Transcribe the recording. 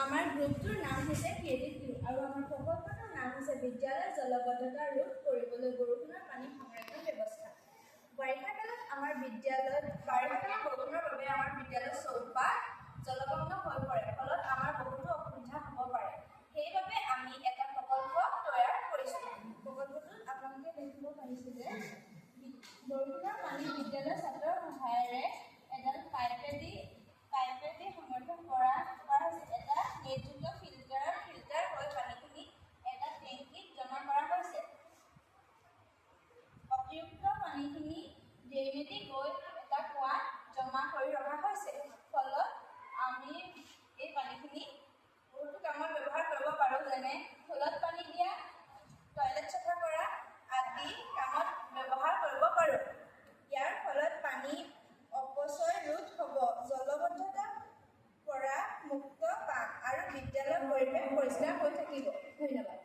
আমাৰ গ্ৰুপটোৰ নাম হৈছে ক্ৰিয়েটিভ ইউ আৰু আমাৰ প্ৰকল্পটোৰ নাম হৈছে বিদ্যালয়ৰ জলবদ্ধতা ৰোধ কৰিবলৈ বৰষুণৰ পানী সংৰক্ষণ ব্যৱস্থা। বাৰিষা কালত বৰষুণৰ বাবে আমাৰ বিদ্যালয়ৰ চৌপাশ জলমগ্ন হৈ পৰে, ফলত আমাৰ বহুতো অসুবিধা হ'ব পাৰে। সেইবাবে আমি এটা প্ৰকল্প তৈয়াৰ কৰিছোঁ। প্ৰকল্পটোত আপোনালোকে দেখিব পাৰিছে যে বৰষুণৰ পানী বিদ্যালয়ৰ ছাত্ৰৰ সহায়েৰে এডাল পাইপেদি সংৰক্ষণ কৰা হৈছে। এটা নেটযুক্ত ফিল্টাৰ হৈ পানীখিনি এটা টেংকিত জমা কৰা হৈছে। অতিৰিক্ত পানীখিনি ড্ৰেইনেদি গৈ এটা কুঁৱাত জমা কৰি ৰখা হৈছে। ফলত আমি এই পানীখিনি বহুতো কামত ব্যৱহাৰ কৰিব পাৰোঁ, যেনে ফুলত পানী দিয়া, টয়লেট চাফা কৰা আদি কামত ব্যৱহাৰ কৰিব পাৰোঁ। ইয়াৰ ফলত পানী অপচয় ৰোধ হ'ব, জলবদ্ধতাৰ পৰা মুক্ত পাম আৰু বিদ্যালয়ৰ পৰিৱেশ পৰিষ্কাৰ হৈ থাকিব। ধন্যবাদ।